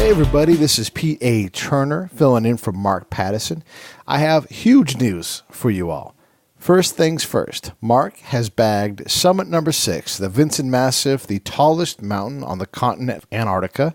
Hey everybody, this is Pete A. Turner filling in for Mark Pattison. I have huge news for you all. First things first, Mark has bagged summit number 6, the Vinson Massif, the tallest mountain on the continent of Antarctica.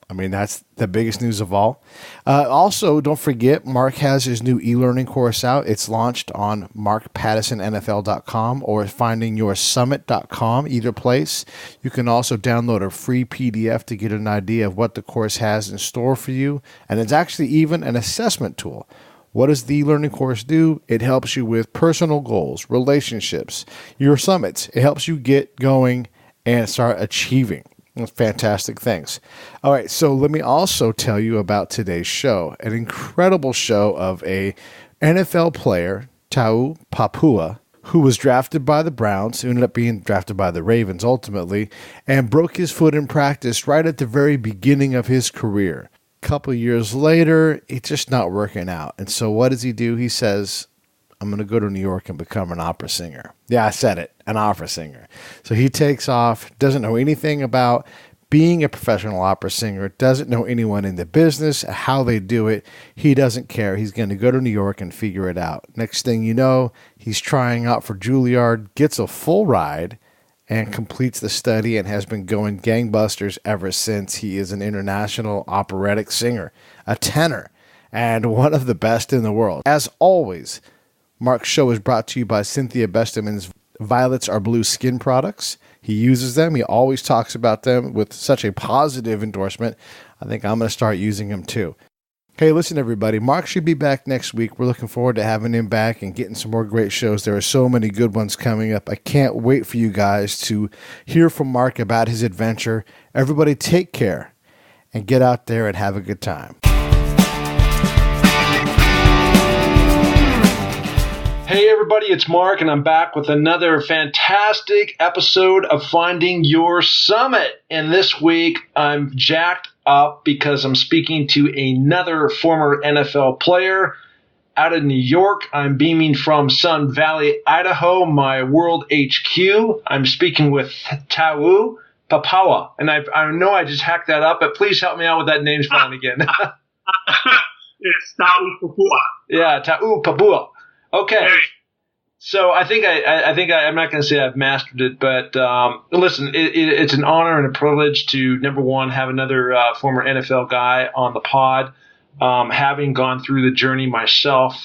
I mean, that's the biggest news of all. Also, don't forget, Mark has his new e-learning course out. It's launched on markpattisonnfl.com or findingyoursummit.com, either place. You can also download a free PDF to get an idea of what the course has in store for you. And it's actually even an assessment tool. What does the e-learning course do? It helps you with personal goals, relationships, your summits. It helps you get going and start achieving fantastic things. All right, so let me also tell you about today's show. An incredible show of a NFL player, Tau Pupu'a, who was drafted by the Browns, who ended up being drafted by the Ravens ultimately, and broke his foot in practice right at the very beginning of his career. A couple years later, it's just not working out. And so what does he do? He says, I'm going to go to New York and become an opera singer. Yeah, I said it, an opera singer. So he takes off, doesn't know anything about being a professional opera singer, doesn't know anyone in the business, how they do it. He doesn't care. He's going to go to New York and figure it out. Next thing you know, he's trying out for Juilliard, gets a full ride, and completes the study and has been going gangbusters ever since. He is an international operatic singer, a tenor, and one of the best in the world. As always, Mark's show is brought to you by Cynthia Besteman's Violets Are Blue skin products. He uses them. He always talks about them with such a positive endorsement. I think I'm going to start using them too. Hey, listen, everybody. Mark should be back next week. We're looking forward to having him back and getting some more great shows. There are so many good ones coming up. I can't wait for you guys to hear from Mark about his adventure. Everybody take care and get out there and have a good time. Hey everybody, it's Mark, and I'm back with another fantastic episode of Finding Your Summit. And this week, I'm jacked up because I'm speaking to another former NFL player out of New York. I'm beaming from Sun Valley, Idaho, my world HQ. I'm speaking with Tau Pupu'a. And I know I just hacked that up, but please help me out with that name spelling again. It's Tau Pupu'a. Yeah, Tau Pupu'a. Okay, so I think I'm not going to say I've mastered it, but listen, it's an honor and a privilege to, number one, have another former NFL guy on the pod. Having gone through the journey myself,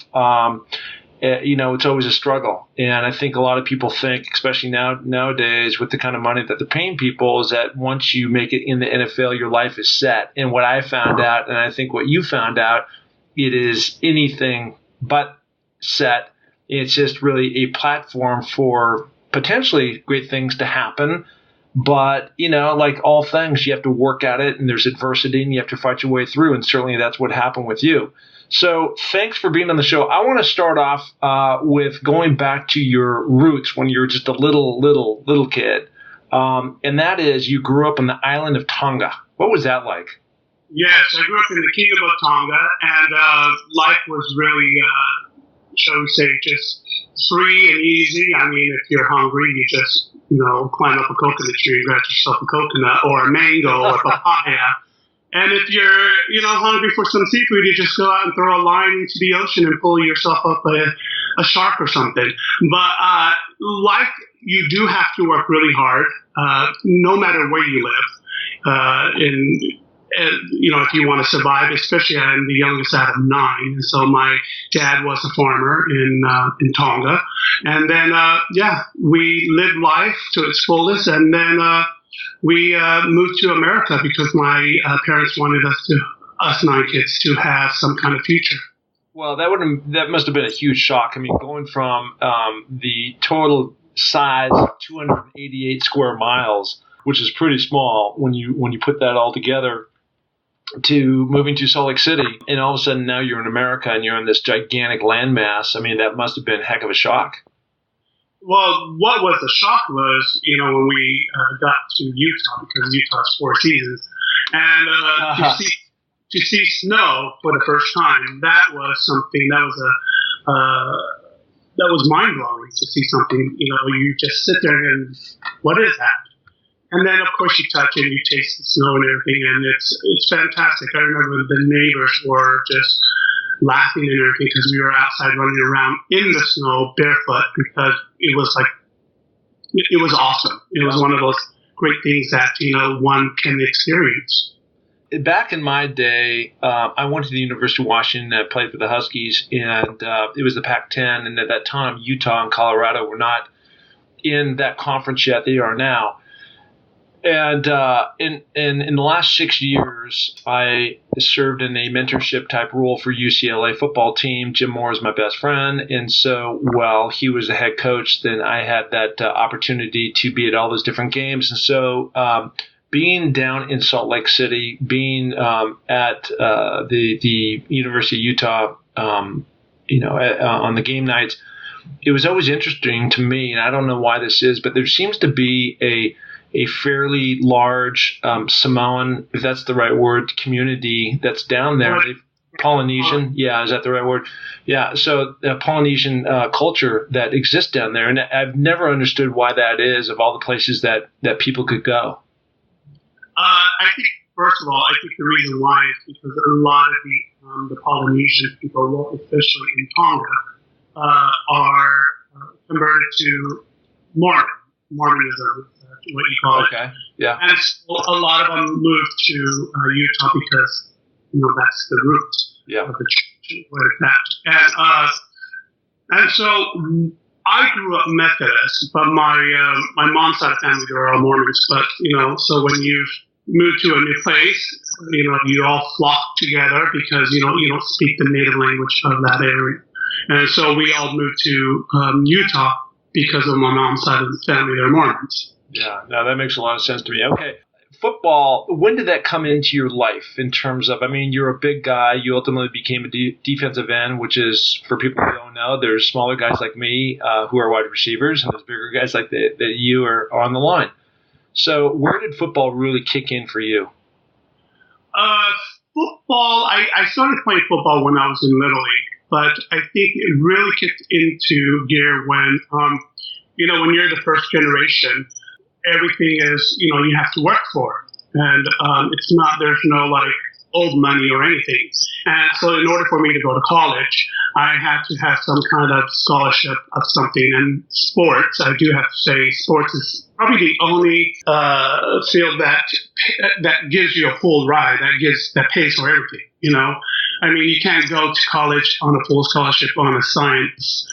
it's always a struggle, and I think a lot of people think, especially nowadays with the kind of money that they're paying people, is that once you make it in the NFL, your life is set. And what I found out, and I think what you found out, it is anything but set. It's just really a platform for potentially great things to happen. But, like all things, you have to work at it, and there's adversity, and you have to fight your way through. And certainly that's what happened with you. So thanks for being on the show. I want to start off with going back to your roots when you were just a little kid. And that is, you grew up on the island of Tonga. What was that like? Yes, I grew up in the Kingdom of Tonga, and life was really shall we say, just free and easy. I mean, if you're hungry, you just, climb up a coconut tree and grab yourself a coconut or a mango or papaya. And if you're, hungry for some seafood, you just go out and throw a line into the ocean and pull yourself up a shark or something. But life, you do have to work really hard, no matter where you live. If you want to survive, especially I'm the youngest out of 9. And so my dad was a farmer in Tonga. And then, we lived life to its fullest. And then we moved to America because my parents wanted us 9 kids, to have some kind of future. Well, that must have been a huge shock. I mean, going from the total size of 288 square miles, which is pretty small when you put that all together, to moving to Salt Lake City, and all of a sudden now you're in America and you're in this gigantic landmass. I mean, that must have been a heck of a shock. Well, what was the shock was, when we got to Utah, because Utah's 4 seasons, and to see snow for the first time, that was something that was mind blowing. To see something, you just sit there and what is that? And then, of course, you touch it, you taste the snow and everything, and it's fantastic. I remember the neighbors were just laughing and everything because we were outside running around in the snow barefoot because it was awesome. It was one of those great things that, one can experience. Back in my day, I went to the University of Washington. I played for the Huskies, and it was the Pac-10. And at that time, Utah and Colorado were not in that conference yet. They are now. And in the last 6 years, I served in a mentorship type role for UCLA football team. Jim Moore is my best friend, and so while he was the head coach, then I had that opportunity to be at all those different games. And so being down in Salt Lake City, being at the University of Utah, on the game nights, it was always interesting to me, and I don't know why this is, but there seems to be a fairly large Samoan, if that's the right word, community that's down there. Polynesian, yeah, is that the right word? Yeah, so the Polynesian culture that exists down there, and I've never understood why that is of all the places that people could go. I think, first of all, the reason why is because a lot of the Polynesian people, especially in Tonga, are converted to Mormonism. What you call it. Okay. Yeah. And so a lot of them moved to Utah because that's the root of the church where it's at. And so I grew up Methodist, but my mom's side of the family, they were all Mormons. But so when you move to a new place, you all flock together because you don't speak the native language of that area. And so we all moved to Utah because of my mom's side of the family, they're Mormons. Yeah, no, that makes a lot of sense to me. Okay, football, when did that come into your life in terms of, you're a big guy. You ultimately became a defensive end, which is, for people who don't know, there's smaller guys like me who are wide receivers, and there's bigger guys like that you are on the line. So where did football really kick in for you? Football, I started playing football when I was in Little League, but I think it really kicked into gear when, when you're the first generation, everything is, you have to work for it. And there's no old money or anything. And so in order for me to go to college, I had to have some kind of scholarship of something. And sports, I do have to say, sports is probably the only field that gives you a full ride, that pays for everything, you can't go to college on a full scholarship on a science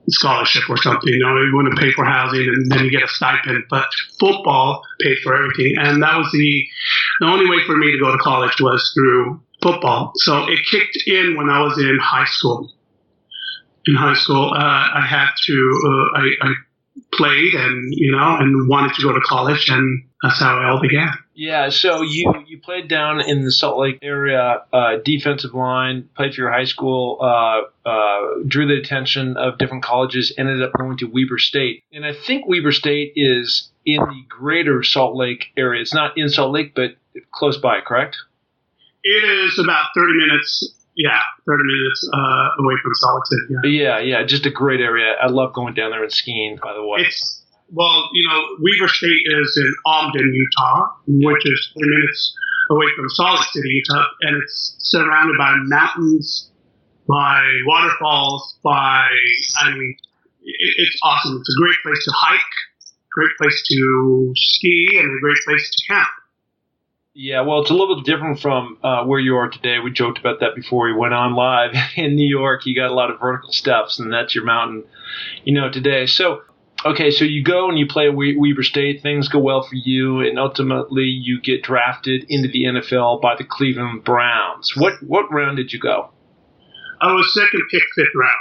scholarship or something, you wouldn't pay for housing and then you get a stipend, but football paid for everything. And that was the only way for me to go to college was through football. So it kicked in when I was in high school. In high school, I had to, I played and wanted to go to college, and that's how it all began. Yeah, so you played down in the Salt Lake area, defensive line, played for your high school, drew the attention of different colleges, ended up going to Weber State. And I think Weber State is in the greater Salt Lake area. It's not in Salt Lake, but close by, correct? It is about 30 minutes. Yeah, 30 minutes away from Salt Lake City. Yeah, just a great area. I love going down there and skiing, by the way. Well, Weber State is in Ogden, Utah, which is 30 minutes away from Salt Lake City, Utah, and it's surrounded by mountains, by waterfalls, it's awesome. It's a great place to hike, great place to ski, and a great place to camp. Yeah, well, it's a little bit different from where you are today. We joked about that before we went on live. In New York, you got a lot of vertical steps, and that's your mountain, today. So, okay, so you go and you play at Weber State. Things go well for you, and ultimately you get drafted into the NFL by the Cleveland Browns. What round did you go? I was second pick, fifth round.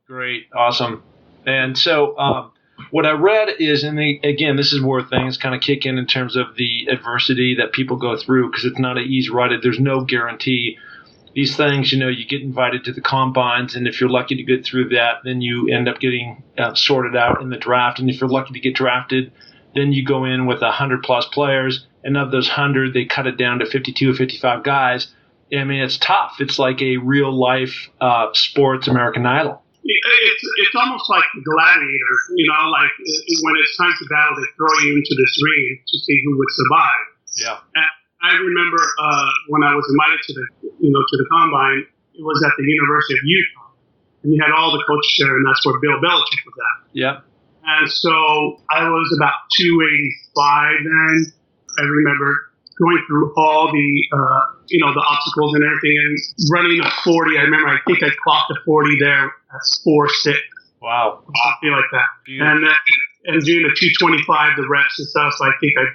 Great, awesome. And so what I read is, again, this is where things kind of kick in terms of the adversity that people go through, because it's not an easy ride. There's no guarantee. These things, you get invited to the combines, and if you're lucky to get through that, then you end up getting sorted out in the draft. And if you're lucky to get drafted, then you go in with 100-plus players, and of those 100, they cut it down to 52 or 55 guys. It's tough. It's like a real-life sports American Idol. it's almost like the gladiator, like when it's time to battle, they throw you into this ring to see who would survive. Yeah. And I remember when I was invited to the combine, it was at the University of Utah, and you had all the coaches there, and that's where Bill Belichick was at. Yeah. And so I was about 285 then. I remember going through all the the obstacles and everything, and running a 40. I remember I think I clocked a 40 there at 4.6. Wow. Something like that. Beautiful. And doing the 225, the reps and stuff, so I think I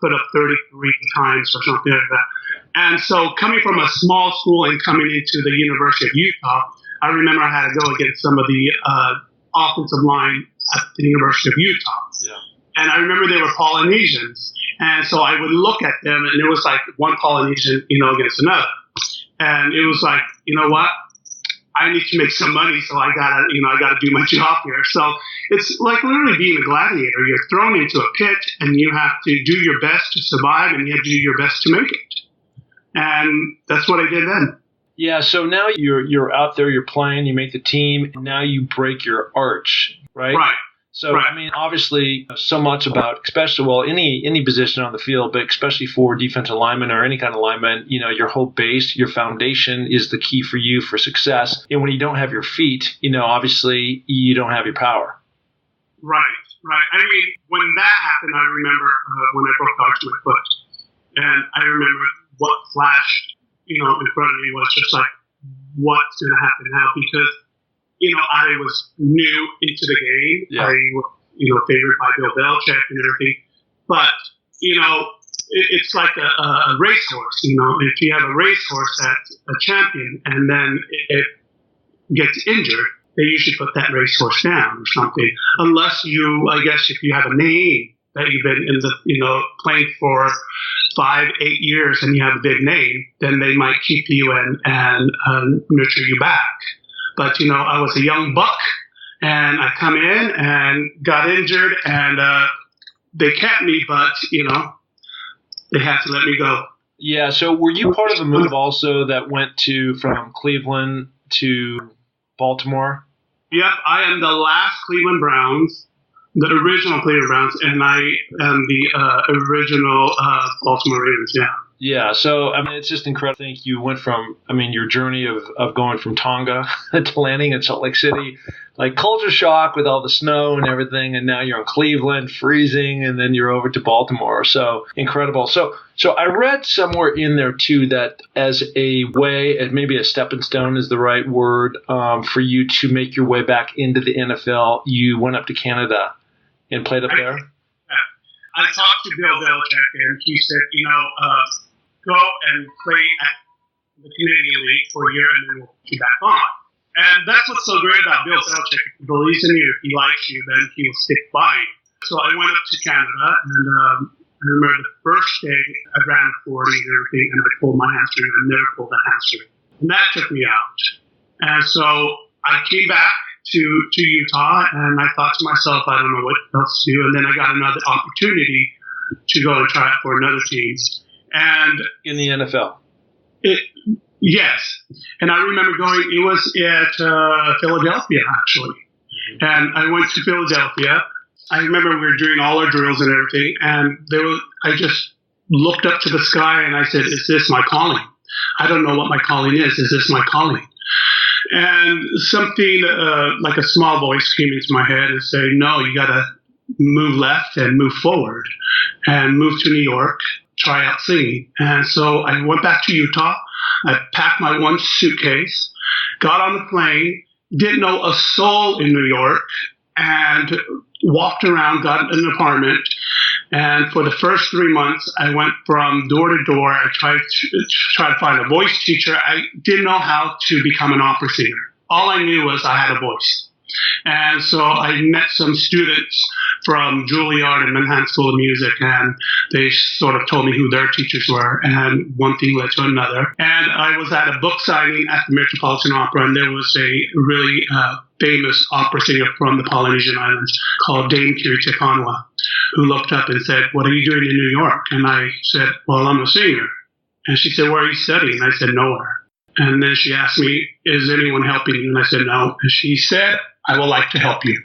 put up 33 times or something like that. And so coming from a small school and coming into the University of Utah, I remember I had to go against some of the offensive line at the University of Utah. Yeah. And I remember they were Polynesians. And so I would look at them, and it was like one Polynesian, against another. And it was like, you know what? I need to make some money, so I gotta do my job here. So it's like literally being a gladiator. You're thrown into a pit, and you have to do your best to survive, and you have to do your best to make it. And that's what I did then. Yeah. So now you're out there, you're playing, you make the team, and now you break your arch, right? Right. So, right. I mean, obviously, so much about, especially, any position on the field, but especially for defensive linemen or any kind of lineman, your whole base, your foundation is the key for you for success. And when you don't have your feet, obviously, you don't have your power. Right. I mean, when that happened, I remember when I broke the arch of my foot. And I remember what flashed, in front of me was just like, what's going to happen now? Because I was new into the game. Yeah. I was, favored by Bill Belichick and everything. But, it's like a racehorse. If you have a racehorse that's a champion and then it gets injured, they usually put that racehorse down or something. Unless if you have a name that you've been in playing for 5-8 years and you have a big name, then they might keep you and nurture you back. But, I was a young buck, and I come in and got injured, and they kept me, but, they had to let me go. Yeah, so were you part of a move also that went from Cleveland to Baltimore? Yep, I am the last Cleveland Browns, the original Cleveland Browns, and I am the original Baltimore Ravens, yeah. Yeah, so, I mean, it's just incredible. I think you went from, your journey of going from Tonga to landing in Salt Lake City, like culture shock with all the snow and everything, and now you're in Cleveland, freezing, and then you're over to Baltimore. So, incredible. So I read somewhere in there, too, that as a way, maybe a stepping stone is the right word, for you to make your way back into the NFL, you went up to Canada and played up there? I talked to Bill Belichick, and he said, go and play at the Canadian League for a year, and then we'll put you back on. And that's what's so great about Bill Belichick. If he believes in you, if he likes you, then he'll stick by you. So I went up to Canada, and I remember the first day I ran a 40 and everything, and I pulled my hamstring. I never pulled a hamstring. And that took me out. And so I came back to Utah, and I thought to myself, I don't know what else to do. And then I got another opportunity to go and try out for another team. And in the NFL? Yes. And I remember it was at Philadelphia, actually. Mm-hmm. And I went to Philadelphia. I remember we were doing all our drills and everything, and I just looked up to the sky, and I said, is this my calling? I don't know what my calling is. Is this my calling? And something like a small voice came into my head and said, no, you got to move left and move forward and move to New York, try out singing. And so I went back to Utah. I packed my one suitcase, got on the plane, didn't know a soul in New York, and walked around, got an apartment. And for the first 3 months, I went from door to door. I tried to find a voice teacher. I didn't know how to become an opera singer. All I knew was I had a voice. And so I met some students from Juilliard and Manhattan School of Music, and they sort of told me who their teachers were, and one thing led to another. And I was at a book signing at the Metropolitan Opera, and there was a really famous opera singer from the Polynesian Islands called Dame Kiri Tekanwa, who looked up and said, what are you doing in New York? And I said, well, I'm a singer. And she said, where are you studying? And I said, nowhere. And then she asked me, is anyone helping you? And I said, no. And she said, I would like to help you.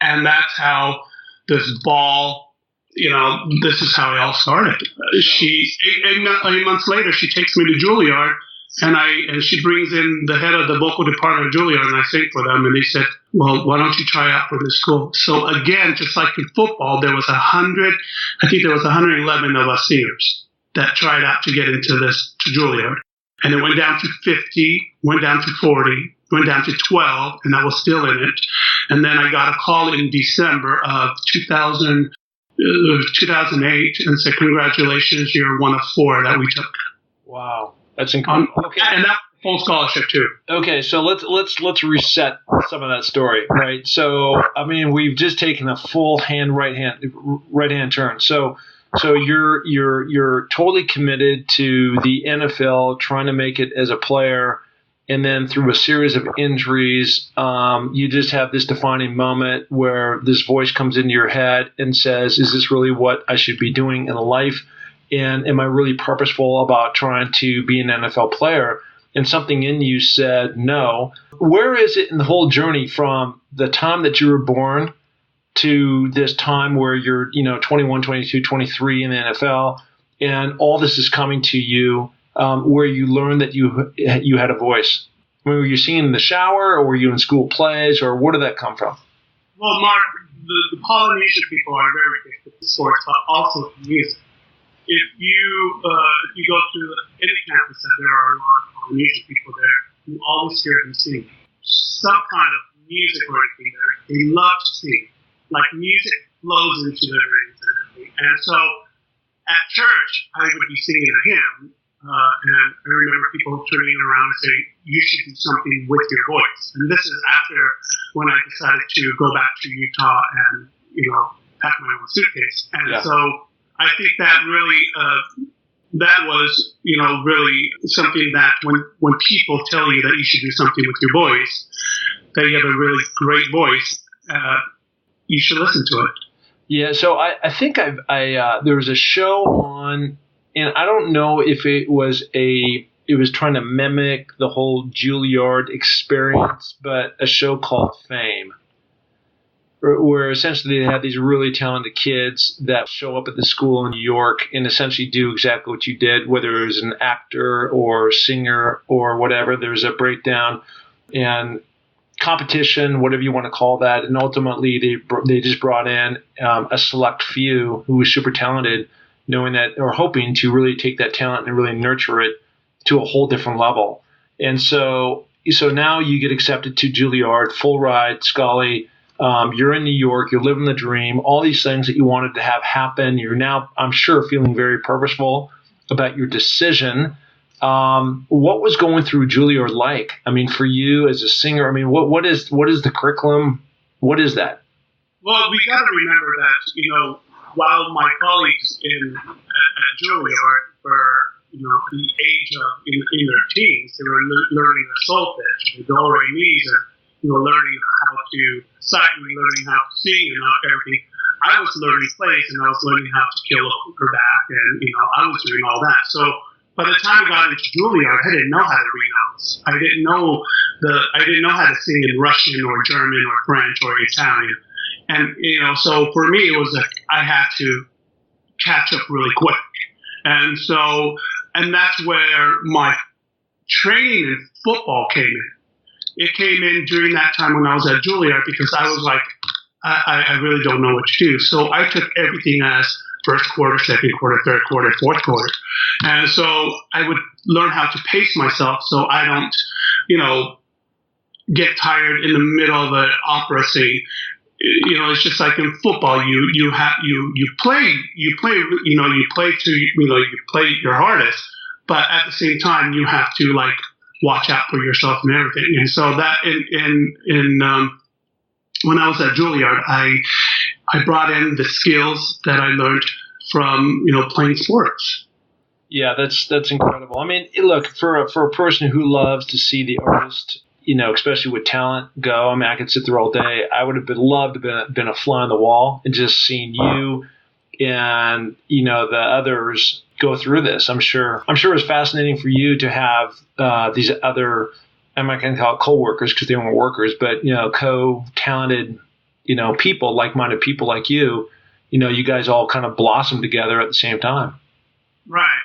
And that's how this ball, this is how it all started. She, 8 months later, she takes me to Juilliard, and she brings in the head of the vocal department of Juilliard, and I sing for them. And they said, well, why don't you try out for this school? So again, just like in football, there was 111 of us singers that tried out to get into Juilliard. And it went down to 50, went down to 40, went down to 12, and I was still in it. And then I got a call in December of 2008 and said, congratulations, you're one of 4 that we took. Wow. That's incredible. Okay. And that full scholarship too. Okay, so let's reset some of that story, right? So I mean, we've just taken a full right hand turn. So you're totally committed to the NFL, trying to make it as a player, and then through a series of injuries, you just have this defining moment where this voice comes into your head and says, "Is this really what I should be doing in life? And am I really purposeful about trying to be an NFL player?" And something in you said no. Where is it in the whole journey from the time that you were born to this time where you're, 21, 22, 23 in the NFL, and all this is coming to you, where you learned that you had a voice? I mean, were you singing in the shower, or were you in school plays, or where did that come from? Well, Mark, the Polynesian people are very gifted with sports, but also music. If you go to any campus, there are a lot of Polynesian people there who always hear them sing some kind of music or anything there. They love to sing. Like, music flows into their veins and everything. And so at church, I would be singing a hymn, and I remember people turning around and saying, you should do something with your voice. And this is after when I decided to go back to Utah and, pack my own suitcase. And so I think that really, that was, really something that when people tell you that you should do something with your voice, that you have a really great voice, you should listen to it. Yeah, so I think there was a show on, and I don't know if it was trying to mimic the whole Juilliard experience, but a show called Fame, where essentially they had these really talented kids that show up at the school in New York and essentially do exactly what you did, whether it was an actor or singer or whatever. There's a breakdown and competition, whatever you want to call that. And ultimately they just brought in a select few who was super talented, knowing that, or hoping to really take that talent and really nurture it to a whole different level. And so now you get accepted to Juilliard, full ride, Scully. You're in New York, you're living the dream, all these things that you wanted to have happen. You're now, I'm sure, feeling very purposeful about your decision. What was going through Juilliard like? I mean, for you as a singer, I mean, what is the curriculum? What is that? Well, we got to remember that, while my colleagues at Juilliard were, the age of in their teens, they were learning the solfege, the do, re, mi's, and learning how to sight, learning how to sing and everything. I was learning plays, and I was learning how to kill a hooker back, and I was doing all that. So by the time I got into Juilliard, I didn't know how to read notes. I didn't know how to sing in Russian or German or French or Italian. And so for me, it was like I had to catch up really quick. And that's where my training in football came in. It came in during that time when I was at Juilliard, because I was like, I really don't know what to do. So I took everything as first quarter, second quarter, third quarter, fourth quarter. And so I would learn how to pace myself so I don't, get tired in the middle of an opera scene. It's just like in football, you play your hardest, but at the same time you have to watch out for yourself and everything. And so that when I was at Juilliard, I brought in the skills that I learned from playing sports. Yeah, that's incredible. I mean, look, for a person who loves to see the artist, especially with talent, go. I mean, I could sit there all day. I would have loved to have been a fly on the wall and just seen you and the others go through this. I'm sure it's fascinating for you to have these other, I'm not going to call it co-workers because they weren't workers, but, co-talented, people, like-minded people like you, you guys all kind of blossom together at the same time. Right.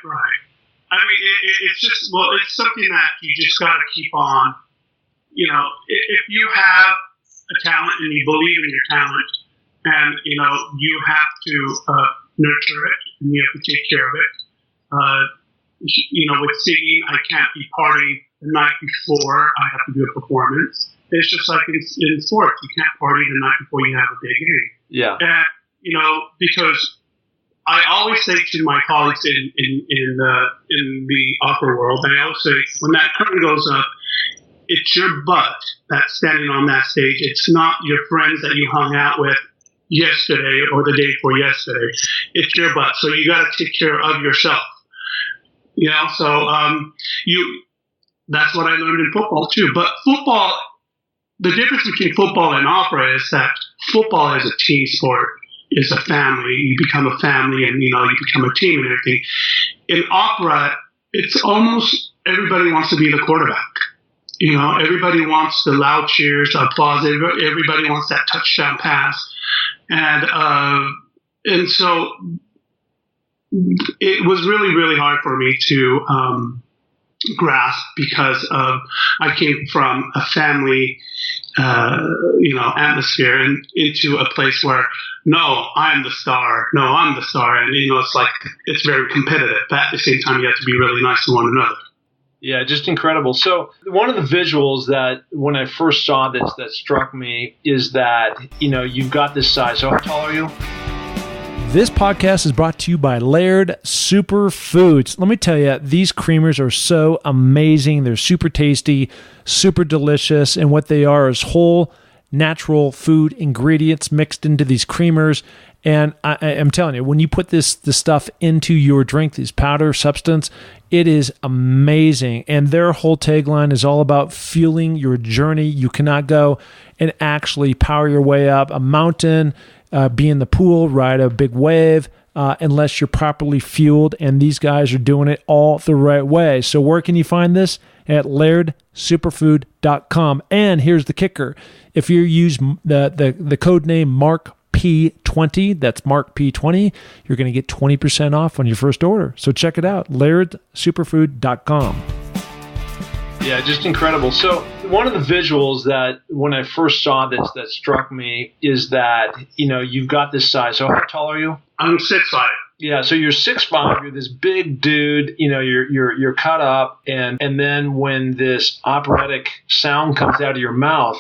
I mean, it's just, it's something that you just got to keep on. If you have a talent and you believe in your talent, and you have to nurture it and you have to take care of it. With singing, I can't be partying the night before I have to do a performance. It's just like in sports, you can't party the night before you have a big game. Yeah. And because I always say to my colleagues in the opera world, I always say, when that curtain goes up, it's your butt that's standing on that stage. It's not your friends that you hung out with yesterday or the day before yesterday. It's your butt. So you got to take care of yourself. That's what I learned in football too. But football, the difference between football and opera is that football is a team sport. It's a family. You become a family, and you become a team and everything. In opera, it's almost everybody wants to be the quarterback. Everybody wants the loud cheers, applause. Everybody wants that touchdown pass, and so it was really, really hard for me to grasp because I came from a family, atmosphere and into a place where, no, I'm the star. No, I'm the star. And, it's very competitive. But at the same time, you have to be really nice to one another. Yeah, just incredible. So one of the visuals that when I first saw this that struck me is that, you've got this size. So how tall are you? This podcast is brought to you by Laird Superfoods. Let me tell you, these creamers are so amazing. They're super tasty, super delicious, and what they are is whole, natural food ingredients mixed into these creamers. And I'm telling you, when you put this stuff into your drink, this powder substance, it is amazing. And their whole tagline is all about fueling your journey. You cannot go and actually power your way up a mountain, be in the pool, ride a big wave, unless you're properly fueled. And these guys are doing it all the right way. So where can you find this? At lairdsuperfood.com. And here's the kicker. If you use the code name MarkP20, that's Mark P20, you're going to get 20% off on your first order. So check it out, lairdsuperfood.com. Yeah, just incredible. So one of the visuals that when I first saw this that struck me is that, you've got this size. So how tall are you? I'm 6'5". Yeah, so you're 6'5", you're this big dude, you're cut up, and then when this operatic sound comes out of your mouth,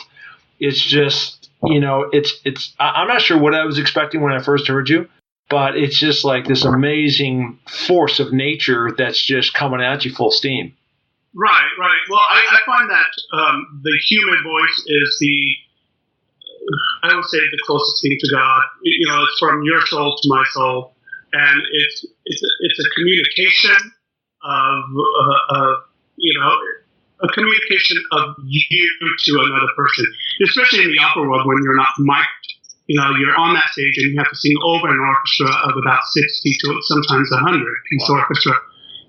it's just, I'm not sure what I was expecting when I first heard you, but it's just like this amazing force of nature that's just coming at you full steam. Right. Well, I find that the human voice is I would say the closest thing to God. It's from your soul to my soul. And it's a communication of a communication of you to another person, especially in the opera world when you're not mic'd. You're on that stage and you have to sing over an orchestra of about 60 to sometimes 100 piece orchestra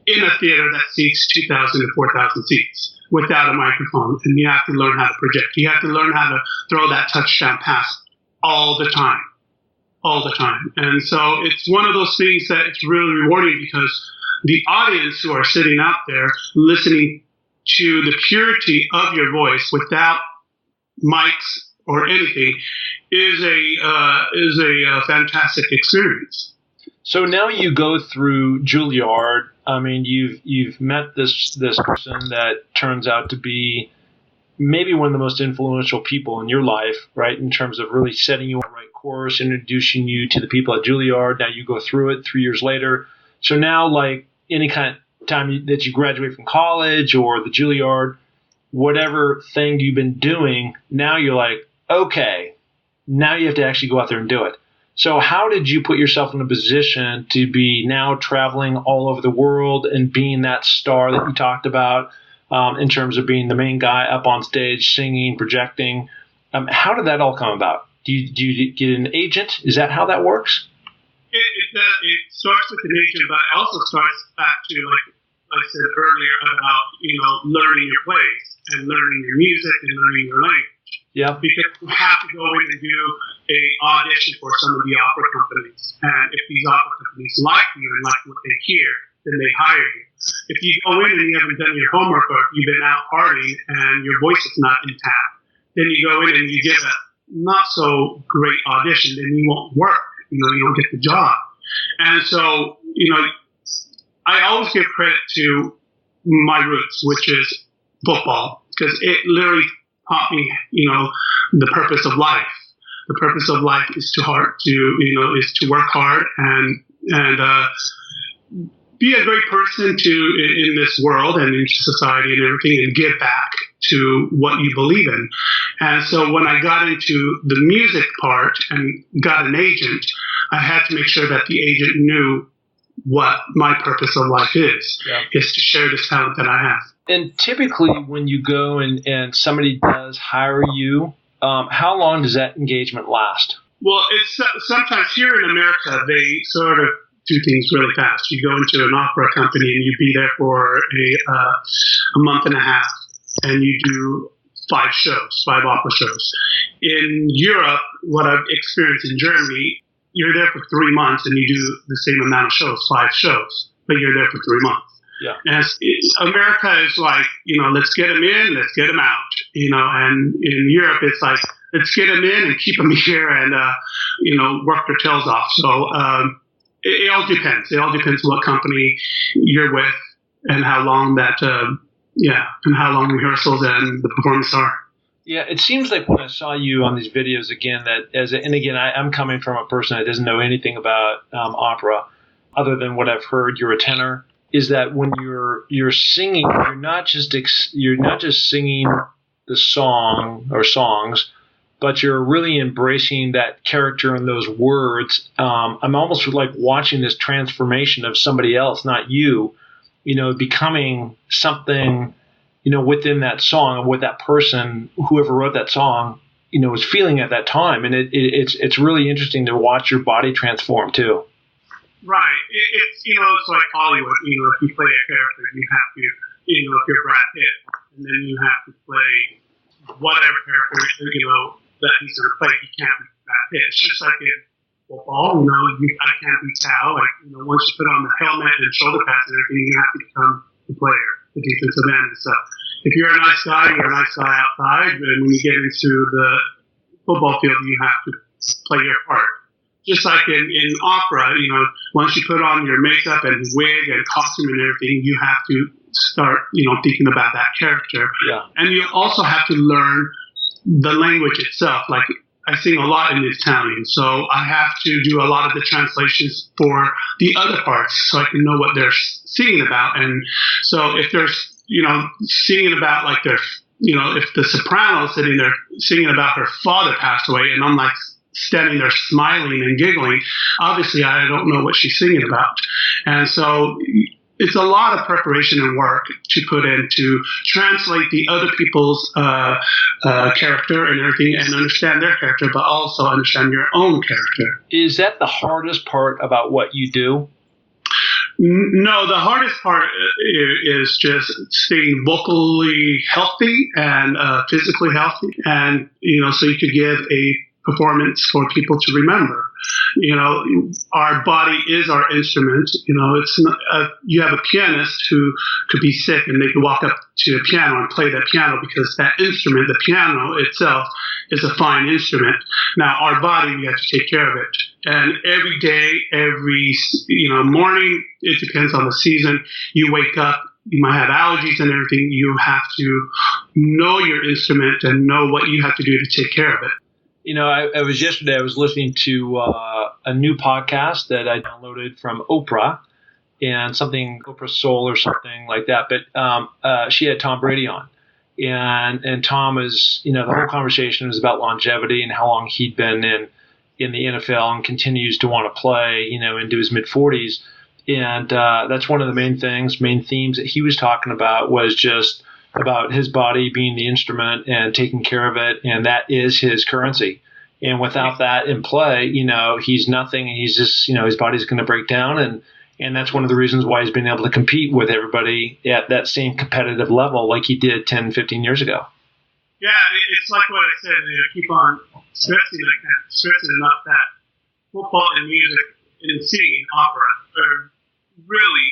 in a theater that seats 2,000 to 4,000 seats without a microphone. And you have to learn how to project. You have to learn how to throw that touchdown pass all the time. And so it's one of those things that it's really rewarding because the audience who are sitting out there listening to the purity of your voice without mics or anything is a fantastic experience. So now you go through Juilliard. I mean, you've met this person that turns out to be maybe one of the most influential people in your life, right? In terms of really setting you on the right course, introducing you to the people at Juilliard. Now you go through it 3 years later. So now, like any kind of time that you graduate from college or the Juilliard, whatever thing you've been doing, now you're like, okay, now you have to actually go out there and do it. So how did you put yourself in a position to be now traveling all over the world and being that star that you talked about in terms of being the main guy up on stage, singing, projecting? How did that all come about? Do you get an agent? Is that how that works? It starts with an agent, but it also starts back to, like I said earlier, about, learning your plays and learning your music and learning your language. Yeah. Because you have to go in and do a audition for some of the opera companies. And if these opera companies like you and like what they hear, then they hire you. If you go in and you haven't done your homework, or you've been out partying and your voice is not intact, then you go in and you get a not so great audition, then you won't work. You don't get the job. And so, I always give credit to my roots, which is football, because it literally taught me, the purpose of life. The purpose of life is to work hard and be a great person in this world and in society and everything, and give back to what you believe in. And so when I got into the music part and got an agent, I had to make sure that the agent knew what my purpose of life is to share this talent that I have. And typically when you go and somebody does hire you, how long does that engagement last? Well, it's sometimes here in America, they sort of do things really fast. You go into an opera company and you be there for a month and a half, and you do 5 opera shows. In Europe, what I've experienced in Germany, you're there for 3 months and you do the same amount of shows, 5 shows, but you're there for 3 months. Yeah. And America is like, let's get them in, let's get them out, and in Europe, it's like, let's get them in and keep them here and, work their tails off. So, it all depends. It all depends what company you're with and how long and how long rehearsals and the performances are. Yeah, it seems like when I saw you on these videos again, I'm coming from a person that doesn't know anything about opera, other than what I've heard. You're a tenor. Is that when you're singing, you're not just singing the song or songs, but you're really embracing that character and those words. I'm almost like watching this transformation of somebody else, not you, becoming something, within that song, and what that person, whoever wrote that song, was feeling at that time. And it's really interesting to watch your body transform too. Right. It's like Hollywood. If you play a character, you have to, if you're Brad Pitt, and then you have to play whatever character, that he's going to play. He can't be Brad Pitt. It's just like in football, I can't be Cal. Like, once you put on the helmet and shoulder pads and everything, you have to become the player, the defensive end and stuff. If you're a nice guy, you're a nice guy outside, and when you get into the football field, you have to play your part. Just like in opera, once you put on your makeup and wig and costume and everything, you have to start, thinking about that character. Yeah. And you also have to learn the language itself. Like, I sing a lot in Italian, so I have to do a lot of the translations for the other parts so I can know what they're singing about. And so if they're, singing about like their, if the soprano's sitting there singing about her father passed away, and I'm like standing there smiling and giggling, obviously I don't know what she's singing about. And so it's a lot of preparation and work to put in to translate the other people's character and everything, and understand their character, but also understand your own character. Is that the hardest part about what you do? No, the hardest part is just staying vocally healthy and physically healthy, and so you could give a performance for people to remember. Our body is our instrument. It's not, you have a pianist who could be sick and they could walk up to a piano and play that piano, because that instrument, the piano itself, is a fine instrument. Now, our body, we have to take care of it. And every day, every morning, it depends on the season, you wake up, you might have allergies and everything. You have to know your instrument and know what you have to do to take care of it. I was listening to a new podcast that I downloaded from Oprah, and something Oprah Soul or something like that. But she had Tom Brady on, and Tom is, the whole conversation was about longevity and how long he'd been in the NFL and continues to want to play, into his mid-40s. And that's one of the main themes that he was talking about, was just about his body being the instrument and taking care of it, and that is his currency. And without that in play, he's nothing. He's just, his body's going to break down. And that's one of the reasons why he's been able to compete with everybody at that same competitive level like he did 10, 15 years ago. Yeah, it's like what I said. Keep on stressing enough that football and music and singing, opera, are really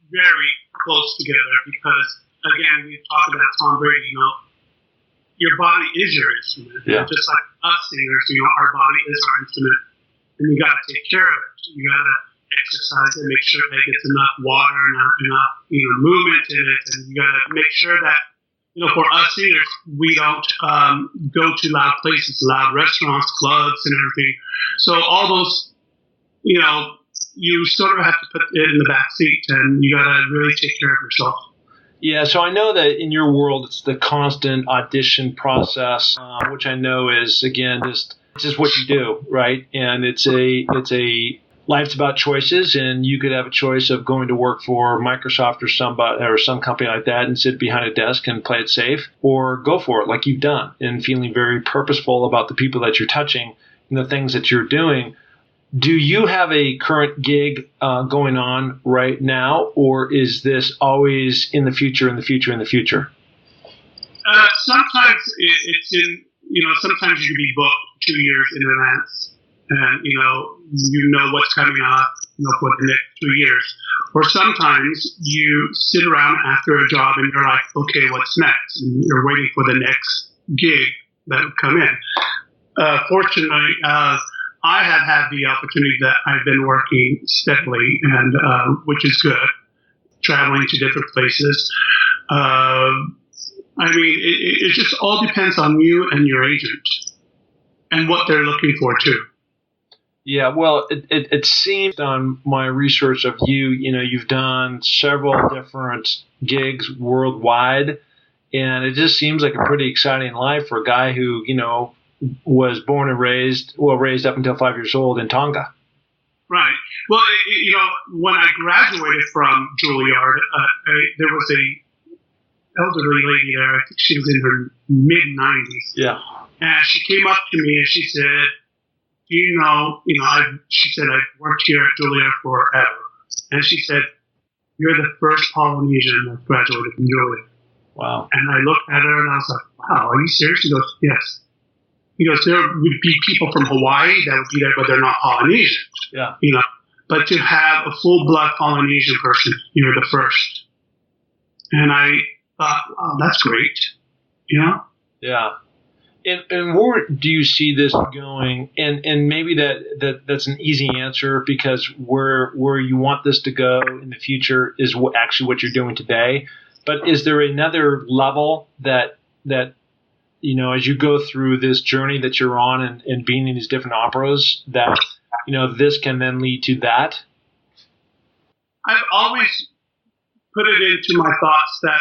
very close together because, again, we talked about Tom Brady, your body is your instrument. Yeah. Just like us singers, our body is our instrument, and you got to take care of it. You got to exercise it, make sure that it gets enough water, enough movement in it, and you got to make sure that, for us singers, we don't go to loud places, loud restaurants, clubs, and everything. So all those, you sort of have to put it in the back seat, and you got to really take care of yourself. Yeah, so I know that in your world, it's the constant audition process, which I know is, again, it's just what you do, right? And it's a life's about choices, and you could have a choice of going to work for Microsoft or somebody or some company like that and sit behind a desk and play it safe, or go for it like you've done and feeling very purposeful about the people that you're touching and the things that you're doing. Do you have a current gig going on right now, or is this always in the future, in the future, in the future? Sometimes it's in, sometimes you can be booked 2 years in advance, and you know what's coming up, for the next 2 years. Or sometimes you sit around after a job and you're like, okay, what's next? And you're waiting for the next gig that would come in. Fortunately, I have had the opportunity that I've been working steadily, and which is good, traveling to different places. It just all depends on you and your agent and what they're looking for too. Yeah, well, it seems on my research of you, you've done several different gigs worldwide, and it just seems like a pretty exciting life for a guy who, was born and raised up until 5 years old in Tonga. Right. Well, when I graduated from Juilliard, there was a elderly lady there. I think she was in her mid-90s. Yeah. And she came up to me and she said, she said, I've worked here at Juilliard forever. And she said, you're the first Polynesian that graduated from Juilliard. Wow. And I looked at her and I was like, wow, are you serious? She goes, yes. He goes, there would be people from Hawaii that would be there, but they're not Polynesian. Yeah. But to have a full-blood Polynesian person, you're the first. And I thought, oh, that's great. Yeah. And where do you see this going? And maybe that's an easy answer, because where you want this to go in the future is actually what you're doing today. But is there another level that as you go through this journey that you're on and being in these different operas, that this can then lead to that? I've always put it into my thoughts that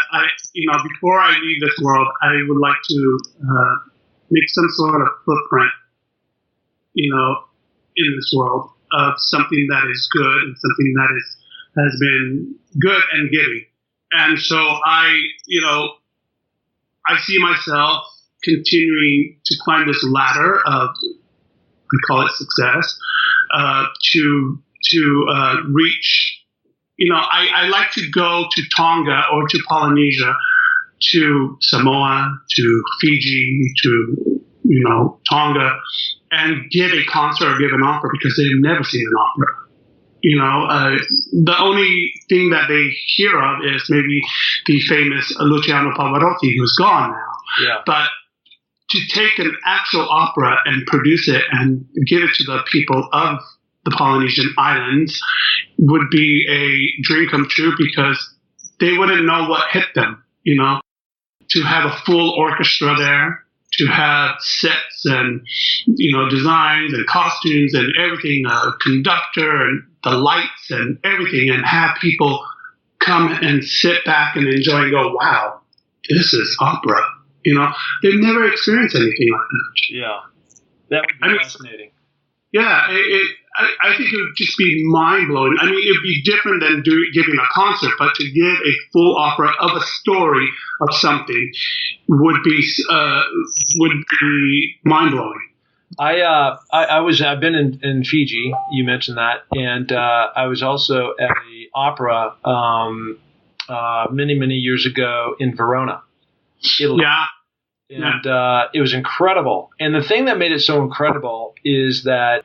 before I leave this world, I would like to make some sort of footprint, in this world of something that is good and something that has been good and giving. And so I see myself continuing to climb this ladder of, we call it success, to reach, I like to go to Tonga or to Polynesia, to Samoa, to Fiji, to, Tonga, and give a concert or give an opera because they've never seen an opera. The only thing that they hear of is maybe the famous Luciano Pavarotti, who's gone now. Yeah. But to take an actual opera and produce it and give it to the people of the Polynesian islands would be a dream come true, because they wouldn't know what hit them, to have a full orchestra there, to have sets and, designs and costumes and everything, a conductor and the lights and everything, and have people come and sit back and enjoy and go, wow, this is opera. They've never experienced anything like that. Yeah. That would be fascinating. Yeah, I think it would just be mind-blowing. It would be different than giving a concert, but to give a full opera of a story of something would be mind-blowing. I've been in Fiji. You mentioned that, and I was also at the opera many years ago in Verona, Italy. Yeah. And it was incredible. And the thing that made it so incredible is that,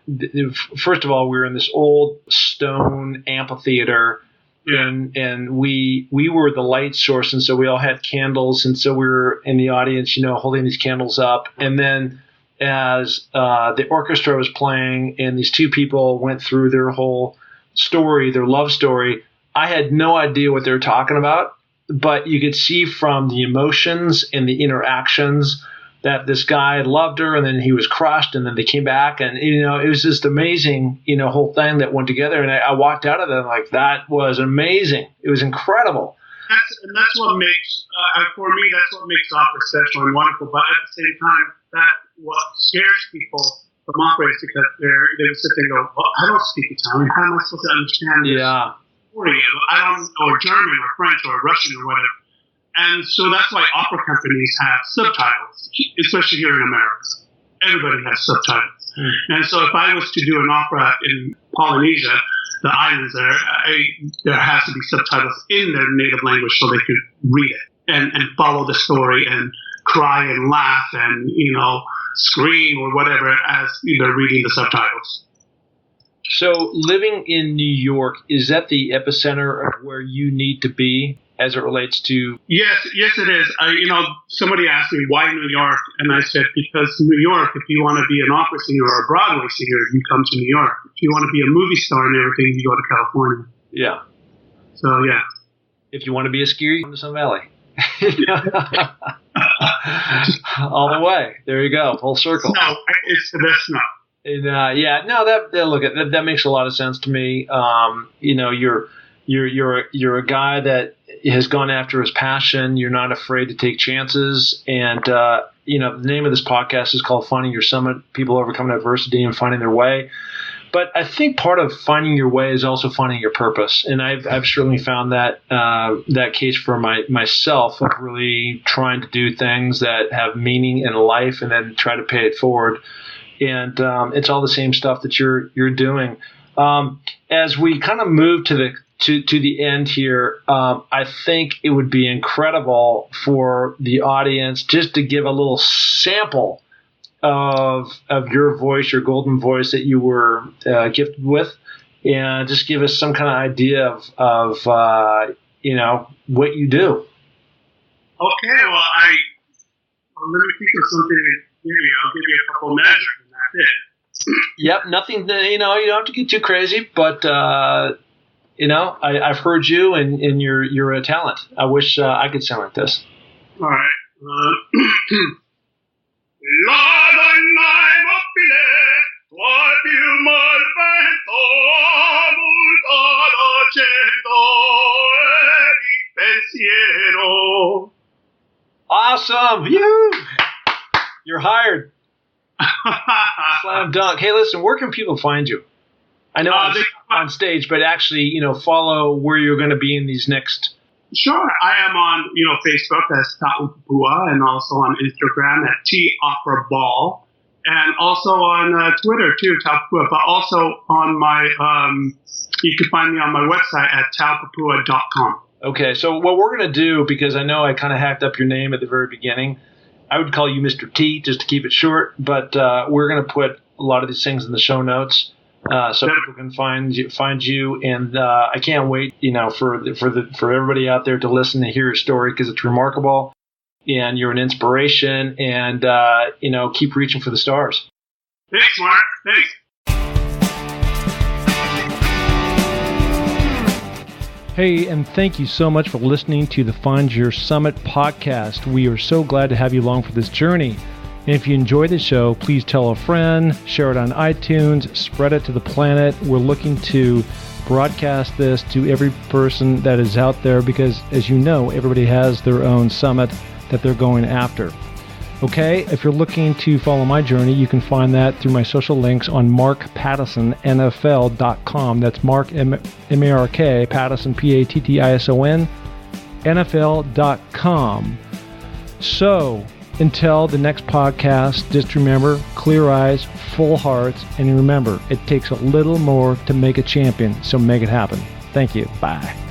first of all, we were in this old stone amphitheater, and we were the light source, and so we all had candles, and so we were in the audience, holding these candles up. And then as the orchestra was playing, and these two people went through their whole story, their love story, I had no idea what they were talking about. But you could see from the emotions and the interactions that this guy loved her, and then he was crushed, and then they came back, and it was just amazing, whole thing that went together. And I walked out of there like, that was amazing. It was incredible. That's what makes for me. That's what makes opera special and wonderful. But at the same time, that what scares people from opera is because they would sit there and go, well, I don't speak Italian. How am I supposed to understand this? Yeah. I don't know, or German or French or Russian or whatever. And so that's why opera companies have subtitles, especially here in America. Everybody has subtitles. And so if I was to do an opera in Polynesia, the islands there has to be subtitles in their native language so they could read it and follow the story and cry and laugh and, scream or whatever as they're reading the subtitles. So living in New York, is that the epicenter of where you need to be as it relates to? Yes, it is. Somebody asked me, why New York? And I said, because New York, if you want to be an opera singer or a Broadway singer, you come to New York. If you want to be a movie star and everything, you go to California. Yeah. So, yeah. If you want to be a skier, you come to Sun Valley. All the way. There you go. Full circle. No, it's the best now. And, that makes a lot of sense to me. You're a guy that has gone after his passion. You're not afraid to take chances. And, the name of this podcast is called Finding Your Summit, People Overcoming Adversity and Finding Their Way. But I think part of finding your way is also finding your purpose. And I've certainly found that case for myself of really trying to do things that have meaning in life and then try to pay it forward. And it's all the same stuff that you're doing. As we kind of move to the end here, I think it would be incredible for the audience just to give a little sample of your voice, your golden voice that you were gifted with, and just give us some kind of idea of what you do. Okay, well, let me think of something. Maybe I'll give you a couple measures. Yep, nothing. You don't have to get too crazy, but I've heard you, and you're a talent. I wish I could sound like this. All right. Awesome! You're hired. Slam dunk. Hey, listen, where can people find you? I know on stage, but actually, follow where you're going to be in these next. Sure. I am on, Facebook as Pupu'a, and also on Instagram at TOperaBall, and also on Twitter too, Pupu'a, but also on my, you can find me on my website at taopapua.com. Okay. So what we're going to do, because I know I kind of hacked up your name at the very beginning, I would call you Mr. T just to keep it short, but we're going to put a lot of these things in the show notes so people can find you. And I can't wait, for everybody out there to listen to hear your story because it's remarkable, and you're an inspiration. And keep reaching for the stars. Thanks, Mark. Thanks. Hey, and thank you so much for listening to the Find Your Summit podcast. We are so glad to have you along for this journey. And if you enjoy the show, please tell a friend, share it on iTunes, spread it to the planet. We're looking to broadcast this to every person that is out there because, as you know, everybody has their own summit that they're going after. Okay, if you're looking to follow my journey, you can find that through my social links on markpattisonnfl.com. That's Mark, M-A-R-K, Pattison, P-A-T-T-I-S-O-N, NFL.com. So, Until the next podcast, just remember, clear eyes, full hearts, and remember, it takes a little more to make a champion, so make it happen. Thank you. Bye.